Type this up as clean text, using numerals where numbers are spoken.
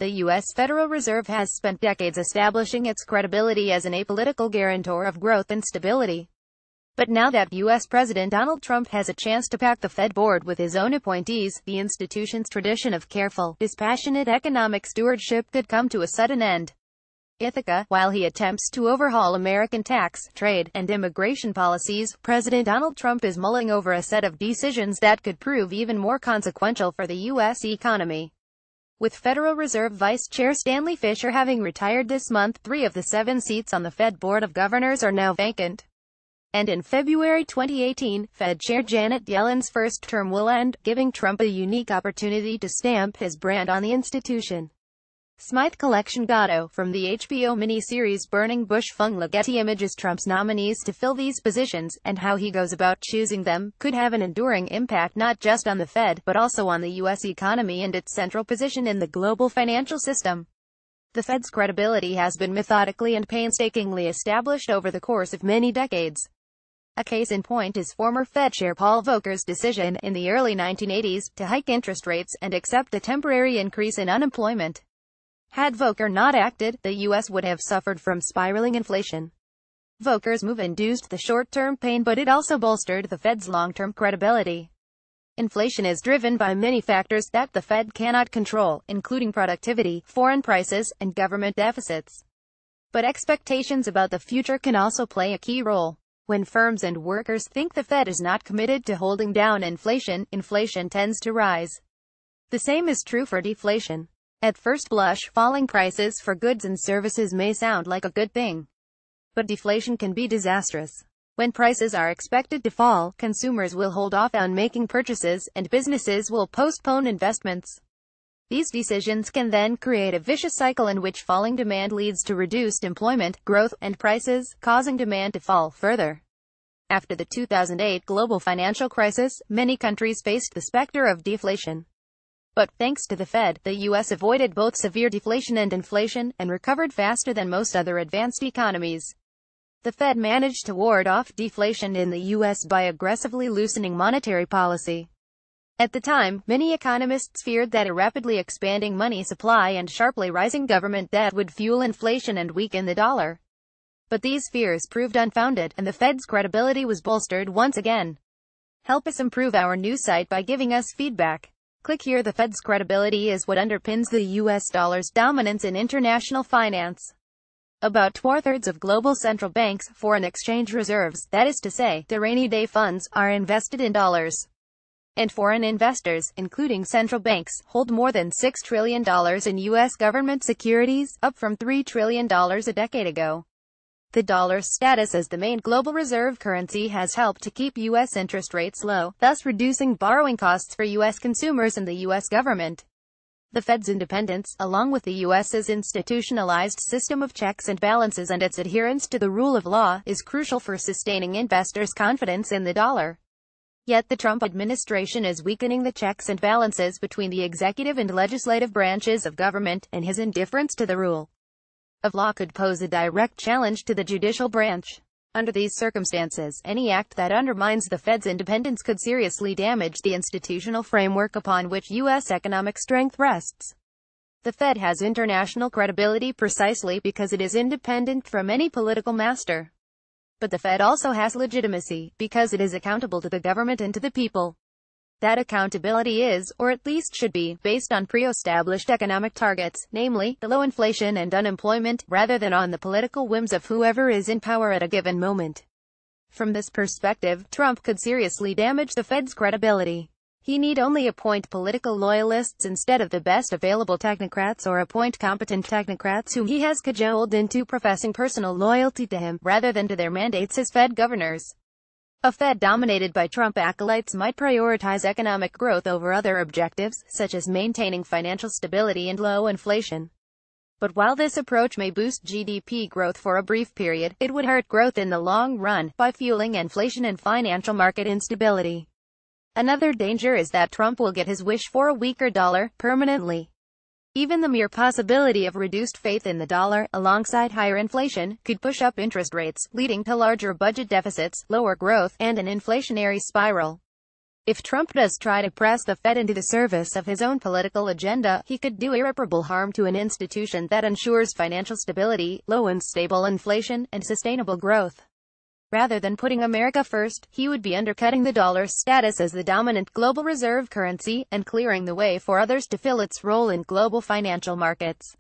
The U.S. Federal Reserve has spent decades establishing its credibility as an apolitical guarantor of growth and stability. But now that U.S. President Donald Trump has a chance to pack the Fed board with his own appointees, the institution's tradition of careful, dispassionate economic stewardship could come to a sudden end. Ithaca, while he attempts to overhaul American tax, trade, and immigration policies, President Donald Trump is mulling over a set of decisions that could prove even more consequential for the U.S. economy. With Federal Reserve Vice Chair Stanley Fischer having retired this month, 3 of the 7 seats on the Fed Board of Governors are now vacant. And in February 2018, Fed Chair Janet Yellen's first term will end, giving Trump a unique opportunity to stamp his brand on the institution. Smythe Collection Gatto, from the HBO miniseries Burning Bush Fung, Getty images Trump's nominees to fill these positions, and how he goes about choosing them, could have an enduring impact not just on the Fed, but also on the U.S. economy and its central position in the global financial system. The Fed's credibility has been methodically and painstakingly established over the course of many decades. A case in point is former Fed Chair Paul Volcker's decision, in the early 1980s, to hike interest rates and accept a temporary increase in unemployment. Had Volcker not acted, the U.S. would have suffered from spiraling inflation. Volcker's move induced the short-term pain, but it also bolstered the Fed's long-term credibility. Inflation is driven by many factors that the Fed cannot control, including productivity, foreign prices, and government deficits. But expectations about the future can also play a key role. When firms and workers think the Fed is not committed to holding down inflation, inflation tends to rise. The same is true for deflation. At first blush, falling prices for goods and services may sound like a good thing. But deflation can be disastrous. When prices are expected to fall, consumers will hold off on making purchases, and businesses will postpone investments. These decisions can then create a vicious cycle in which falling demand leads to reduced employment, growth, and prices, causing demand to fall further. After the 2008 global financial crisis, many countries faced the specter of deflation. But, thanks to the Fed, the U.S. avoided both severe deflation and inflation, and recovered faster than most other advanced economies. The Fed managed to ward off deflation in the U.S. by aggressively loosening monetary policy. At the time, many economists feared that a rapidly expanding money supply and sharply rising government debt would fuel inflation and weaken the dollar. But these fears proved unfounded, and the Fed's credibility was bolstered once again. Help us improve our news site by giving us feedback. Click here. The Fed's credibility is what underpins the U.S. dollar's dominance in international finance. About 2/3 of global central banks' foreign exchange reserves, that is to say, the rainy day funds, are invested in dollars. And foreign investors, including central banks, hold more than $6 trillion in U.S. government securities, up from $3 trillion a decade ago. The dollar's status as the main global reserve currency has helped to keep U.S. interest rates low, thus reducing borrowing costs for U.S. consumers and the U.S. government. The Fed's independence, along with the U.S.'s institutionalized system of checks and balances and its adherence to the rule of law, is crucial for sustaining investors' confidence in the dollar. Yet the Trump administration is weakening the checks and balances between the executive and legislative branches of government, and his indifference to the rule of law could pose a direct challenge to the judicial branch. Under these circumstances, any act that undermines the Fed's independence could seriously damage the institutional framework upon which U.S. economic strength rests. The Fed has international credibility precisely because it is independent from any political master. But the Fed also has legitimacy, because it is accountable to the government and to the people. That accountability is, or at least should be, based on pre-established economic targets, namely, the low inflation and unemployment, rather than on the political whims of whoever is in power at a given moment. From this perspective, Trump could seriously damage the Fed's credibility. He need only appoint political loyalists instead of the best available technocrats, or appoint competent technocrats whom he has cajoled into professing personal loyalty to him, rather than to their mandates as Fed governors. A Fed dominated by Trump acolytes might prioritize economic growth over other objectives, such as maintaining financial stability and low inflation. But while this approach may boost GDP growth for a brief period, it would hurt growth in the long run, by fueling inflation and financial market instability. Another danger is that Trump will get his wish for a weaker dollar, permanently. Even the mere possibility of reduced faith in the dollar, alongside higher inflation, could push up interest rates, leading to larger budget deficits, lower growth, and an inflationary spiral. If Trump does try to press the Fed into the service of his own political agenda, he could do irreparable harm to an institution that ensures financial stability, low and stable inflation, and sustainable growth. Rather than putting America first, he would be undercutting the dollar's status as the dominant global reserve currency, and clearing the way for others to fill its role in global financial markets.